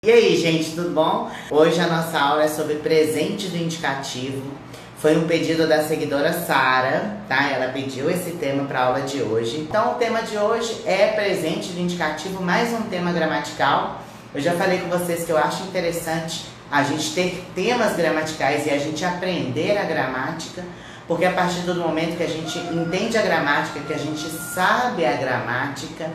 E aí, gente, tudo bom? Hoje a nossa aula é sobre presente do indicativo. Foi um pedido da seguidora Sara, tá? Ela pediu esse tema para a aula de hoje. Então, o tema de hoje é presente do indicativo, mais um tema gramatical. Eu já falei com vocês que eu acho interessante a gente ter temas gramaticais e a gente aprender a gramática, porque a partir do momento que a gente entende a gramática, que a gente sabe a gramática,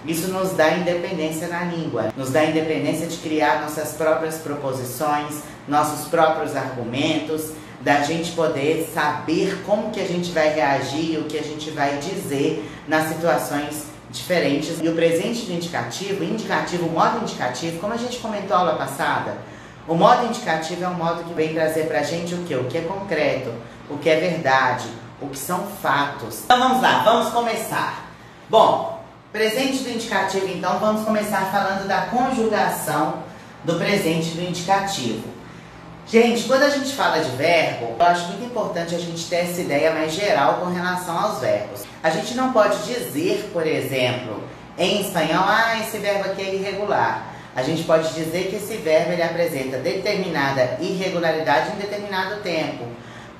isso nos dá independência na língua, nos dá independência de criar nossas próprias proposições, nossos próprios argumentos, da gente poder saber como que a gente vai reagir, o que a gente vai dizer nas situações diferentes. E o presente do indicativo, o modo indicativo, como a gente comentou na aula passada, o modo indicativo é um modo que vem trazer pra gente o quê? O que é concreto, o que é verdade, o que são fatos. Então vamos lá, vamos começar. Bom, presente do indicativo, então, vamos começar falando da conjugação do presente do indicativo. Gente, quando a gente fala de verbo, eu acho muito importante a gente ter essa ideia mais geral com relação aos verbos. A gente não pode dizer, por exemplo, em espanhol, esse verbo aqui é irregular. A gente pode dizer que esse verbo ele apresenta determinada irregularidade em determinado tempo.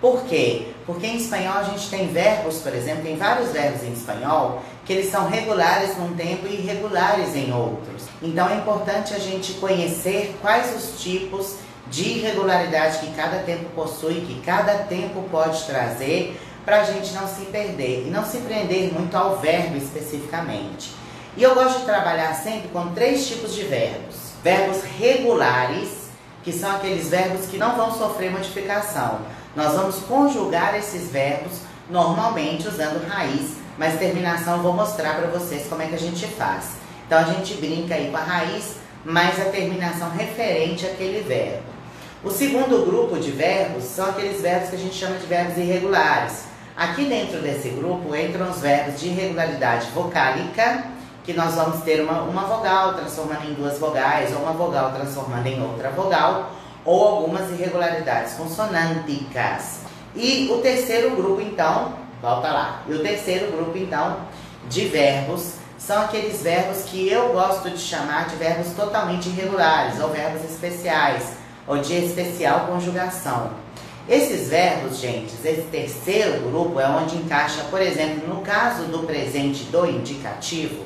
Por quê? Porque em espanhol a gente tem verbos, por exemplo, tem vários verbos em espanhol que eles são regulares num tempo e irregulares em outros. Então é importante a gente conhecer quais os tipos de irregularidade que cada tempo possui, que cada tempo pode trazer, para a gente não se perder e não se prender muito ao verbo especificamente. E eu gosto de trabalhar sempre com 3 tipos de verbos. Verbos regulares, que são aqueles verbos que não vão sofrer modificação. Nós vamos conjugar esses verbos normalmente usando raiz, mas terminação eu vou mostrar para vocês como é que a gente faz. Então a gente brinca aí com a raiz, mas a terminação referente àquele verbo. O segundo grupo de verbos são aqueles verbos que a gente chama de verbos irregulares. Aqui dentro desse grupo entram os verbos de irregularidade vocálica, que nós vamos ter uma vogal transformando em 2 vogais, ou uma vogal transformando em outra vogal, ou algumas irregularidades consonânticas. E o terceiro grupo, então, volta lá. E o terceiro grupo, então, de verbos são aqueles verbos que eu gosto de chamar de verbos totalmente irregulares, ou verbos especiais, ou de especial conjugação. Esses verbos, gente, esse terceiro grupo é onde encaixa, por exemplo, no caso do presente do indicativo,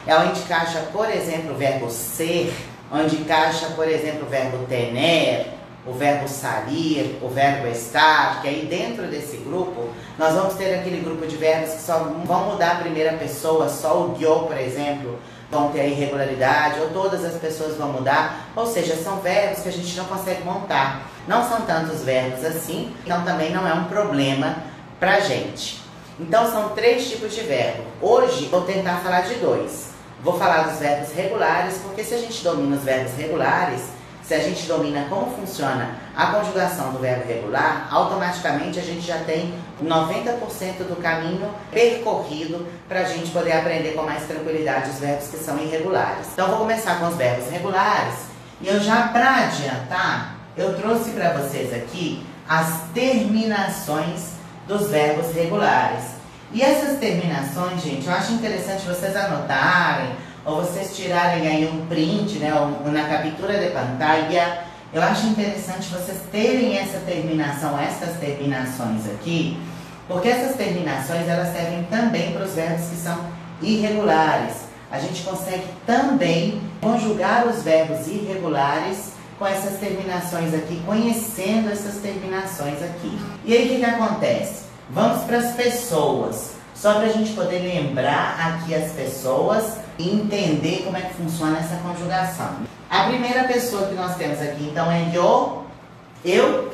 é onde encaixa, por exemplo, o verbo ser, onde encaixa, por exemplo, o verbo tener, o verbo salir, o verbo estar, que aí dentro desse grupo, nós vamos ter aquele grupo de verbos que só vão mudar a primeira pessoa, só o yo, por exemplo, vão ter a irregularidade, ou todas as pessoas vão mudar, ou seja, são verbos que a gente não consegue montar. Não são tantos verbos assim, então também não é um problema pra gente. Então são 3 tipos de verbo. Hoje vou tentar falar de 2. Vou falar dos verbos regulares, porque se a gente domina os verbos regulares, se a gente domina como funciona a conjugação do verbo regular, automaticamente a gente já tem 90% do caminho percorrido para a gente poder aprender com mais tranquilidade os verbos que são irregulares. Então vou começar com os verbos regulares, e eu já, para adiantar, eu trouxe para vocês aqui as terminações dos verbos regulares. E essas terminações, gente, eu acho interessante vocês anotarem, ou vocês tirarem aí um print, né, ou na captura de pantalla. Eu acho interessante vocês terem essa terminação, essas terminações aqui, porque essas terminações, elas servem também para os verbos que são irregulares. A gente consegue também conjugar os verbos irregulares com essas terminações aqui, conhecendo essas terminações aqui. E aí o que acontece? Vamos para as pessoas, só para a gente poder lembrar aqui as pessoas e entender como é que funciona essa conjugação. A primeira pessoa que nós temos aqui, então, é yo,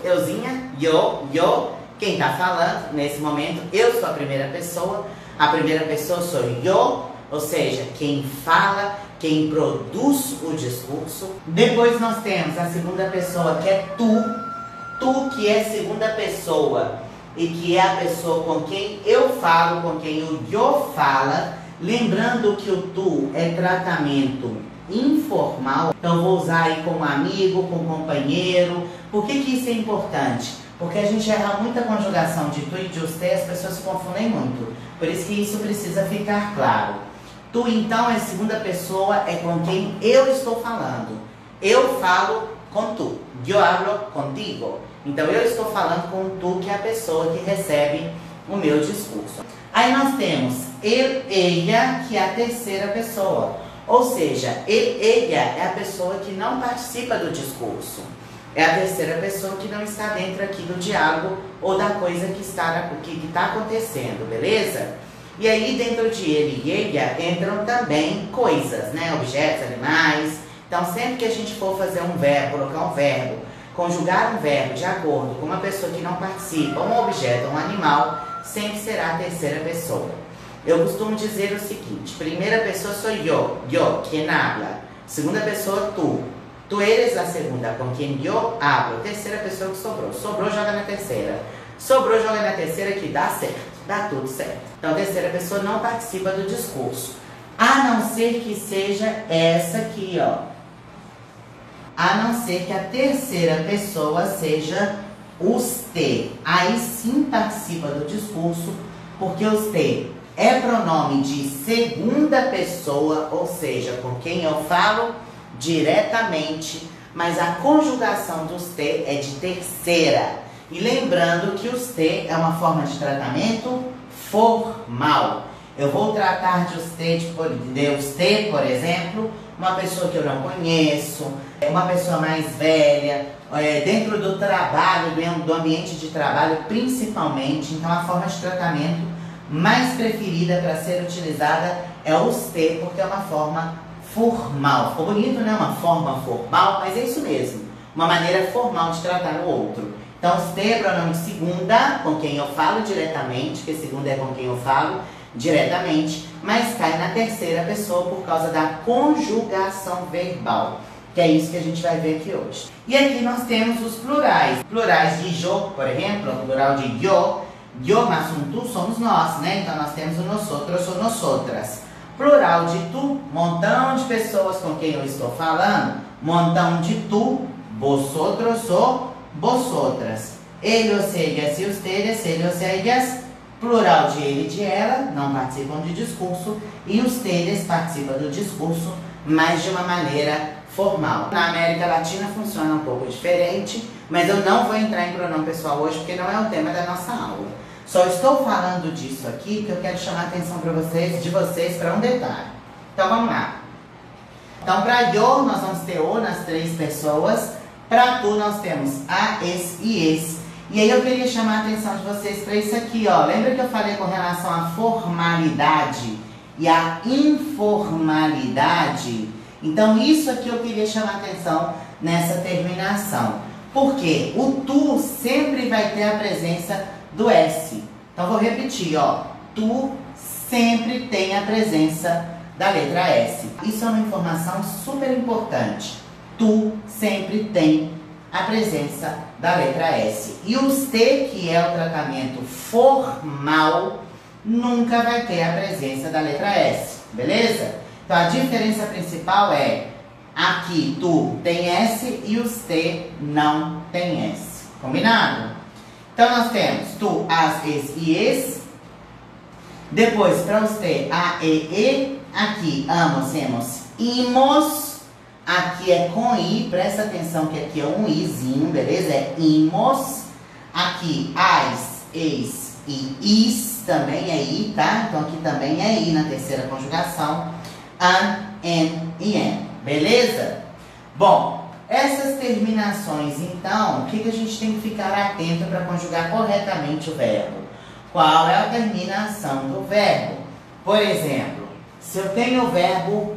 euzinha, yo. Quem está falando nesse momento, eu sou a primeira pessoa sou yo, ou seja, quem fala, quem produz o discurso. Depois nós temos a segunda pessoa, que é tu que é segunda pessoa, e que é a pessoa com quem eu falo, com quem o yo fala. Lembrando que o tu é tratamento informal, então vou usar aí como amigo, com companheiro. Por que isso é importante? Porque a gente erra muita conjugação de tu e de usted, as pessoas se confundem muito. Por isso que isso precisa ficar claro. Tu, então, é segunda pessoa, é com quem eu estou falando. eu falo com tu. Eu hablo contigo. Então eu estou falando com tu, que é a pessoa que recebe o meu discurso. Aí nós temos ele, ela, que é a terceira pessoa. Ou seja, ele, ela é a pessoa que não participa do discurso. É a terceira pessoa que não está dentro aqui do diálogo ou da coisa que está acontecendo, beleza? E aí dentro de ele e ela entram também coisas, né? Objetos, animais. Então sempre que a gente for fazer um verbo, colocar um verbo, conjugar um verbo de acordo com uma pessoa que não participa, um objeto, um animal, sempre será a terceira pessoa. Eu costumo dizer o seguinte: primeira pessoa sou eu, quien habla. Segunda pessoa, tu. Tu eres a segunda com quem eu hablo. Terceira pessoa que sobrou. Sobrou, joga na terceira. Sobrou, joga na terceira, que dá certo. Dá tudo certo. Então a terceira pessoa não participa do discurso. A não ser que seja essa aqui, ó. A não ser que a terceira pessoa seja usted. Aí sim participa do discurso, porque usted é pronome de segunda pessoa, ou seja, com quem eu falo diretamente, mas a conjugação do usted é de terceira. E lembrando que usted é uma forma de tratamento formal. Eu vou tratar de usted, por exemplo, uma pessoa que eu não conheço, uma pessoa mais velha, dentro do trabalho, do ambiente de trabalho principalmente. Então a forma de tratamento mais preferida para ser utilizada é o usted, porque é uma forma formal. Ficou bonito, né? Uma forma formal, mas é isso mesmo. Uma maneira formal de tratar o outro. Então, usted é pronome de segunda, com quem eu falo diretamente, que segunda é com quem eu falo diretamente, mas cai na terceira pessoa por causa da conjugação verbal, que é isso que a gente vai ver aqui hoje. E aqui nós temos os plurais. Plurais de yo, por exemplo, o plural de yo mais um tu somos nós, né? Então nós temos o nosotros ou nosotras. Plural de tu, montão de pessoas com quem eu estou falando. Montão de tu, vosotros ou vosotras. Ellos, ellas e ustedes, ellos, ellas. Plural de ele e de ela, não participam de discurso. E ustedes participam do discurso, mas de uma maneira formal. Na América Latina funciona um pouco diferente, mas eu não vou entrar em pronome pessoal hoje, porque não é o tema da nossa aula. Só estou falando disso aqui porque eu quero chamar a atenção para vocês para um detalhe. Então vamos lá. Então para eu nós vamos ter o nas três pessoas. Para tu nós temos a, es e es. E aí eu queria chamar a atenção de vocês para isso aqui, ó. Lembra que eu falei com relação à formalidade e à informalidade? Então isso aqui eu queria chamar a atenção nessa terminação. Porque o tu sempre vai ter a presença do S. Então vou repetir, ó. Tu sempre tem a presença da letra S. Isso é uma informação super importante. Tu sempre tem a presença da letra S. E o usted, que é o tratamento formal, nunca vai ter a presença da letra S. Beleza? Então a diferença principal é: aqui tu tem S e usted não tem S. Combinado? Então nós temos tu, as, es e es. Depois, para usted, a, e. Aqui, amos, hemos, imos. Aqui é com i, presta atenção que aqui é um izinho, beleza? É imos. Aqui, as, eis e is, também é i, tá? Então aqui também é i na terceira conjugação. An, en e en, beleza? Bom, essas terminações, então, o que a gente tem que ficar atento para conjugar corretamente o verbo? Qual é a terminação do verbo? Por exemplo, se eu tenho o verbo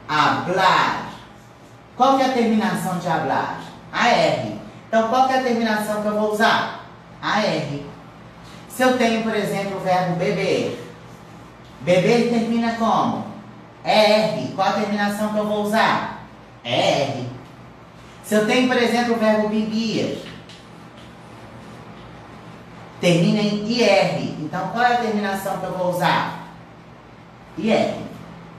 hablar, qual que é a terminação de hablar? AR. Então, qual que é a terminação que eu vou usar? AR. Se eu tenho, por exemplo, o verbo beber, beber termina como? ER. Qual a terminação que eu vou usar? ER. Se eu tenho, por exemplo, o verbo beber, termina em IR. Então, qual é a terminação que eu vou usar? IR.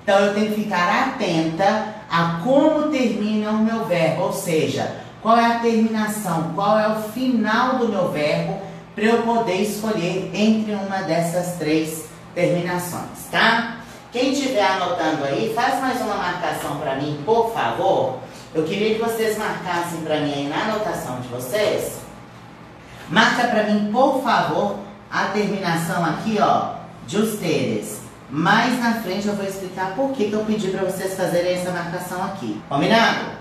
Então, eu tenho que ficar atenta a como termina o meu verbo, ou seja, qual é a terminação, qual é o final do meu verbo, para eu poder escolher entre uma dessas três terminações, tá? Quem estiver anotando aí, faz mais uma marcação para mim, por favor. eu queria que vocês marcassem para mim aí na anotação de vocês. Marca para mim, por favor, a terminação aqui, ó, de ustedes. Mais na frente eu vou explicar por que eu pedi para vocês fazerem essa marcação aqui. Combinado?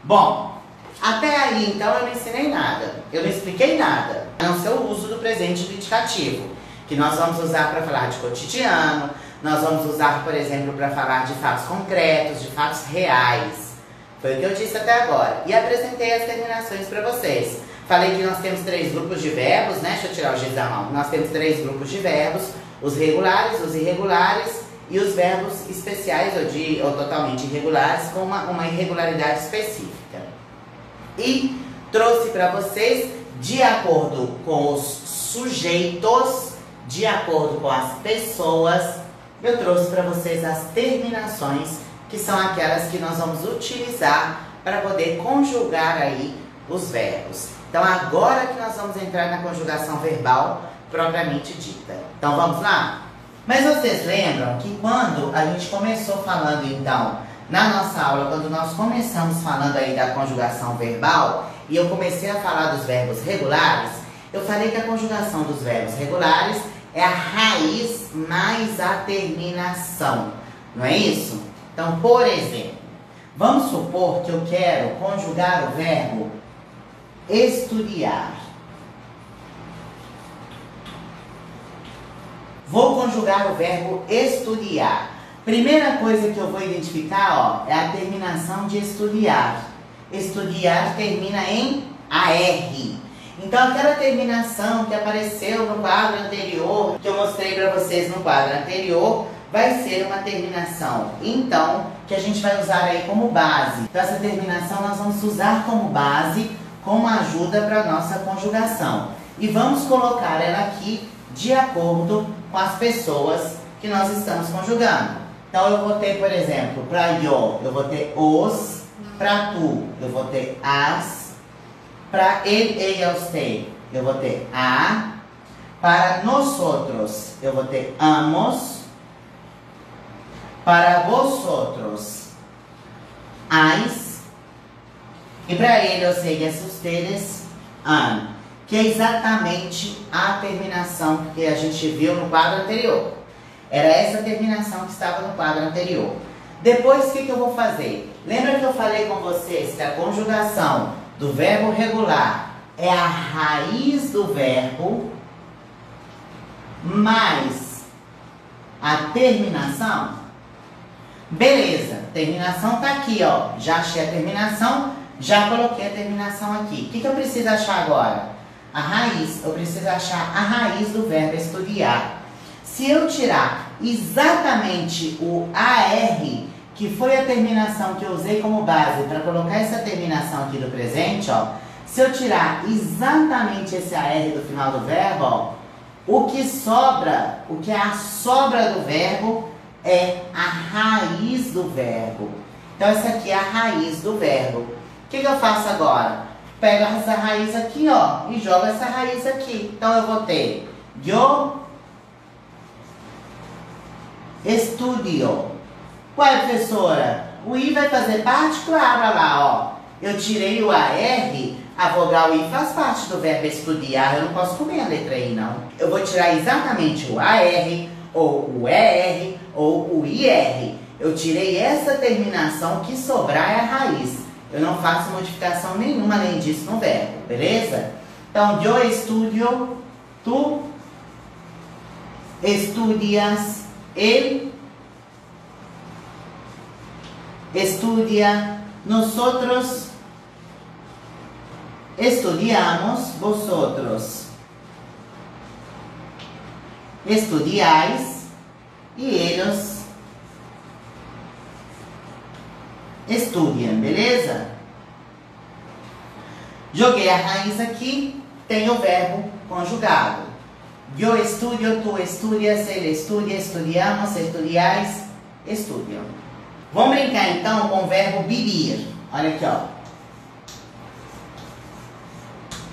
Bom, até aí então eu não ensinei nada. Eu não expliquei nada. A não ser o uso do presente do indicativo, que nós vamos usar para falar de cotidiano, nós vamos usar, por exemplo, para falar de fatos concretos, de fatos reais. Foi o que eu disse até agora. E apresentei as terminações para vocês. Falei que nós temos 3 grupos de verbos, né? Deixa eu tirar o giz da mão. Nós temos 3 grupos de verbos. Os regulares, os irregulares e os verbos especiais ou totalmente irregulares com uma irregularidade específica. E trouxe para vocês, de acordo com os sujeitos, de acordo com as pessoas, eu trouxe para vocês as terminações, que são aquelas que nós vamos utilizar para poder conjugar aí os verbos. Então agora que nós vamos entrar na conjugação verbal propriamente dita. Então vamos lá? Mas vocês lembram que quando a gente começou falando então, na nossa aula, quando nós começamos falando aí da conjugação verbal, e eu comecei a falar dos verbos regulares, eu falei que a conjugação dos verbos regulares é a raiz mais a terminação, não é isso? Então, por exemplo, vamos supor que eu quero conjugar o verbo estudar. Vou conjugar o verbo estudar. Primeira coisa que eu vou identificar, ó, é a terminação de estudar. Estudar termina em AR. Então, aquela terminação que apareceu no quadro anterior, que eu mostrei para vocês no quadro anterior, vai ser uma terminação, então, que a gente vai usar aí como base. Então, essa terminação nós vamos usar como base, como ajuda para a nossa conjugação. E vamos colocar ela aqui de acordo com as pessoas que nós estamos conjugando. Então, eu vou ter, por exemplo, para eu vou ter os, para tu, eu vou ter as, para ele, ella, usted, eu vou ter a, para nosotros, eu vou ter amos, para vosotros, as, e para ele, ellas, ustedes, an, que é exatamente a terminação que a gente viu no quadro anterior. Era essa terminação que estava no quadro anterior. Depois, o que eu vou fazer? Lembra que eu falei com vocês que a conjugação do verbo regular é a raiz do verbo mais a terminação? Beleza, terminação tá aqui, ó. Já achei a terminação, já coloquei a terminação aqui. O que eu preciso achar agora? A raiz. Eu preciso achar a raiz do verbo estudar. Se eu tirar exatamente o AR, que foi a terminação que eu usei como base para colocar essa terminação aqui do presente, ó. Se eu tirar exatamente esse AR do final do verbo, ó, o que sobra, o que é a sobra do verbo é a raiz do verbo. Então essa aqui é a raiz do verbo. O que eu faço agora? Pego essa raiz aqui, ó, e jogo essa raiz aqui. Então eu vou ter yo estudio. Ué, professora, o I vai fazer parte? Claro, olha lá, ó. Eu tirei o AR, a vogal I faz parte do verbo estudar, eu não posso comer a letra I, não. Eu vou tirar exatamente o AR, ou o ER, ou o IR. Eu tirei essa terminação, que sobrar é a raiz. Eu não faço modificação nenhuma além disso no verbo, beleza? Então, yo estudio, tu estudias, ele estudia, nosotros estudiamos, vosotros estudiais e eles estudam, beleza? Joguei a raiz aqui, tem o verbo conjugado. Yo estudio, tu estudias, ele estudia, estudiamos, estudiais, estudiam. Vamos brincar então com o verbo vivir. Olha aqui, ó.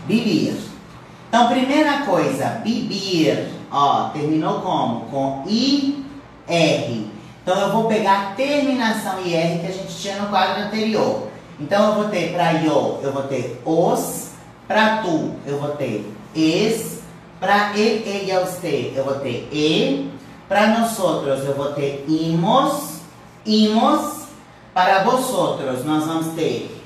Vivir. Então, primeira coisa, vivir. Ó, terminou como? Com IR. Então, eu vou pegar a terminação IR que a gente tinha no quadro anterior. Então eu vou ter para yo, eu vou ter os. Para tu, eu vou ter es. Para ele, ella, usted, eu vou ter e. Para nosotros, eu vou ter imos. Imos. Para vosotros, nós vamos ter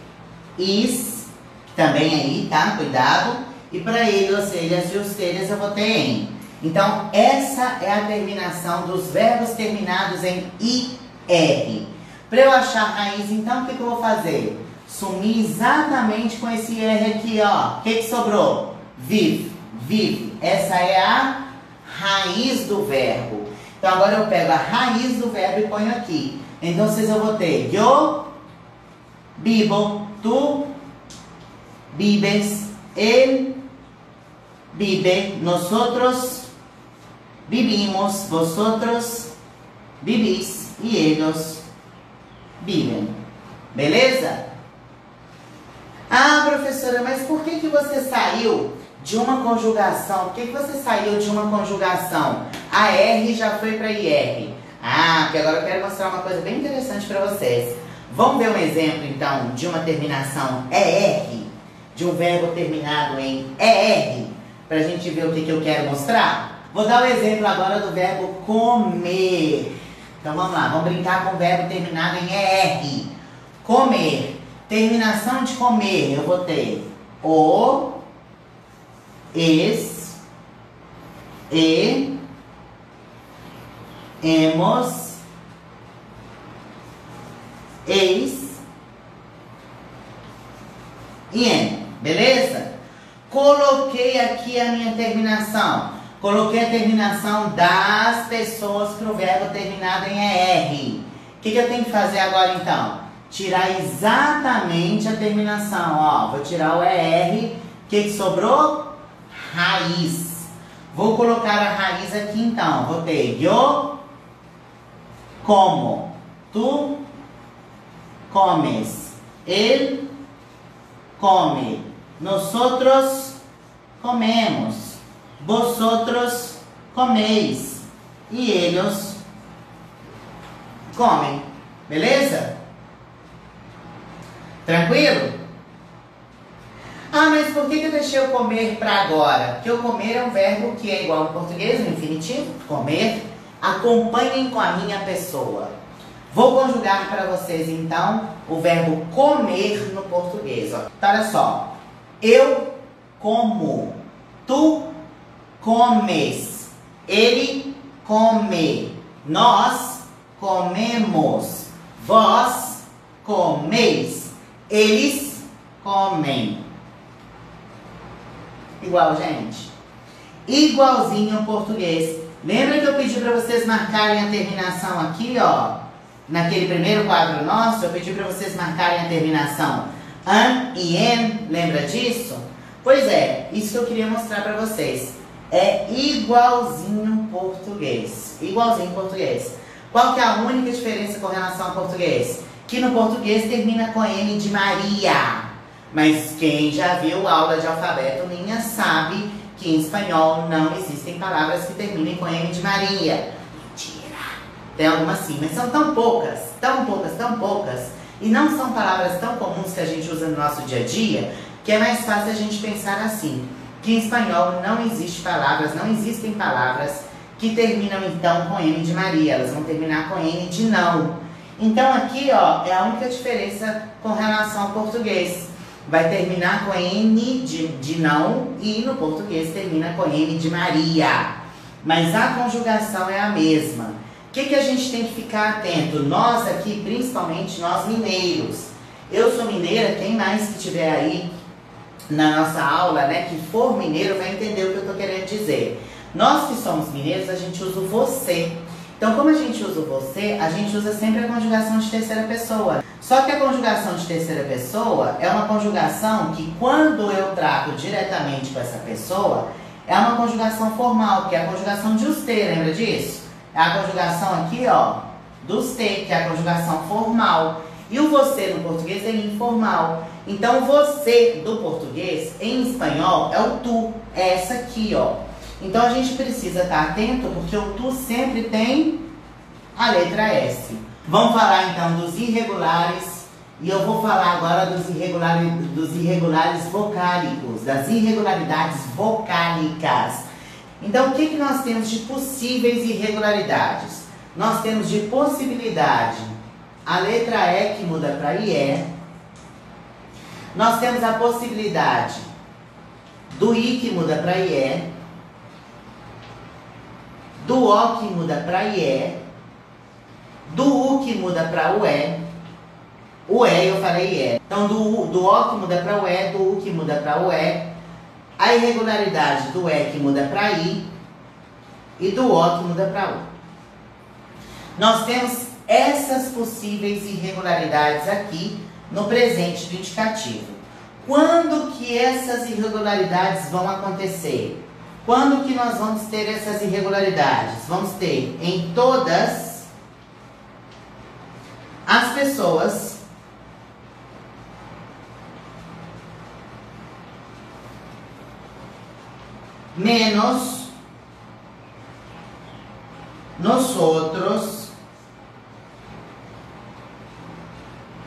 is. Também aí, tá? Cuidado. E para eles, eles e ustedes, eu vou ter em. Então, essa é a terminação dos verbos terminados em IR. Para eu achar a raiz, então, o que eu vou fazer? Sumir exatamente com esse R aqui, ó. O que sobrou? Vive, vive. Essa é a raiz do verbo. Então, agora eu pego a raiz do verbo e ponho aqui. Então, eu vou ter yo vivo, tu vives, él vive, nosotros vivimos, vosotros vivís e eles vivem. Beleza? Ah, professora, mas por que você saiu de uma conjugação? Por que você saiu de uma conjugação? A R já foi para IR. Ah, porque agora eu quero mostrar uma coisa bem interessante para vocês. Vamos ver um exemplo, então, de uma terminação ER, de um verbo terminado em ER, para a gente ver o que eu quero mostrar? Vou dar o exemplo agora do verbo comer. Então vamos lá, vamos brincar com o verbo terminado em ER. Comer. Terminação de comer, eu vou ter o, es, e, hemos, eis e em. Beleza? Coloquei aqui a minha terminação. Coloquei a terminação das pessoas para o verbo terminado em ER. O que eu tenho que fazer agora então? Tirar exatamente a terminação. Ó, vou tirar o ER. O que sobrou? Raiz. Vou colocar a raiz aqui então. Vou ter yo como, tu comes, ele come, nosotros comemos, vosotros comeis e eles comem. Beleza? Tranquilo? Ah, mas por que eu deixei o comer para agora? Porque o comer é um verbo que é igual ao português, no infinitivo, comer. Acompanhem com a minha pessoa. Vou conjugar para vocês, então, o verbo comer no português. Ó. Então, olha só. Eu como. Tu comes. Ele come. Nós comemos. Vós comeis. Eles comem. Igual, gente. Igualzinho ao português. Lembra que eu pedi para vocês marcarem a terminação aqui, ó? Naquele primeiro quadro nosso, eu pedi para vocês marcarem a terminação an e en. Lembra disso? Pois é, isso que eu queria mostrar para vocês. É igualzinho ao português. Igualzinho ao português. Qual que é a única diferença com relação ao português? Que no português termina com M de Maria. Mas quem já viu aula de alfabeto minha sabe que em espanhol não existem palavras que terminem com M de Maria. Mentira! Tem algumas sim, mas são tão poucas, tão poucas, tão poucas. E não são palavras tão comuns que a gente usa no nosso dia a dia, que é mais fácil a gente pensar assim. Que em espanhol não existe palavras, não existem palavras que terminam então com M de Maria. Elas vão terminar com N de não. Então aqui, ó, é a única diferença com relação ao português. Vai terminar com N de não e no português termina com M de Maria. Mas a conjugação é a mesma. O que a gente tem que ficar atento? Nós aqui, principalmente nós mineiros. Eu sou mineira, quem mais que tiver aí na nossa aula, né, que for mineiro vai entender o que eu estou querendo dizer. Nós que somos mineiros, a gente usa o você. Então, como a gente usa o você, a gente usa sempre a conjugação de terceira pessoa. Só que a conjugação de terceira pessoa é uma conjugação que, quando eu trato diretamente com essa pessoa, é uma conjugação formal, que é a conjugação de usted, lembra disso? É a conjugação aqui, ó, do usted, que é a conjugação formal. E o você no português é informal. Então, o você do português, em espanhol, é o tu, é essa aqui, ó. Então, a gente precisa estar atento, porque o tu sempre tem a letra S. Vamos falar, então, dos irregulares E eu vou falar agora dos irregulares vocálicos, das irregularidades vocálicas. Então, o que nós temos de possíveis irregularidades? Nós temos de possibilidade a letra E que muda para IE. Nós temos a possibilidade do I que muda para IE, do O que muda para IE, do U que muda para UE. O E, eu falei E. Então, do O que muda para o E, do U que muda para o E, a irregularidade do E que muda para I e do O que muda para U. Nós temos essas possíveis irregularidades aqui no presente do indicativo. Quando que essas irregularidades vão acontecer? Quando que nós vamos ter essas irregularidades? Vamos ter em todas as pessoas menos nosotros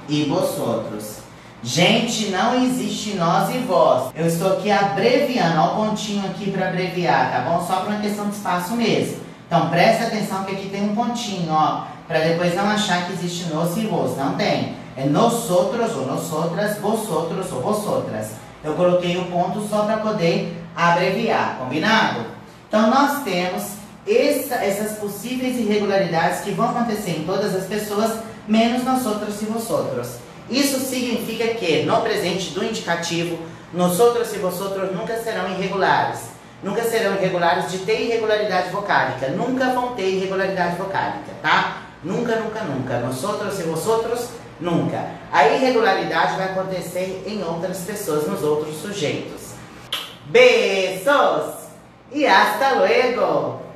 e vosotros. Gente, não existe nós e vós. Eu estou aqui abreviando, ó o pontinho aqui para abreviar, tá bom? Só para uma questão de espaço mesmo. Então presta atenção que aqui tem um pontinho, ó, para depois não achar que existe nos e vos. Não tem. É nosotros ou nosotras, vosotros ou vosotras. Eu coloquei o ponto só para poder abreviar, combinado? Então nós temos essas possíveis irregularidades que vão acontecer em todas as pessoas, menos nosotros e vosotros. Isso significa que no presente do indicativo, nosotros e vosotros nunca serão irregulares. Nunca serão irregulares de ter irregularidade vocálica. Nunca vão ter irregularidade vocálica, tá? Nunca, nunca, nunca. Nosotros e vosotros, nunca. A irregularidade vai acontecer em outras pessoas, nos outros sujeitos. Besos e hasta luego!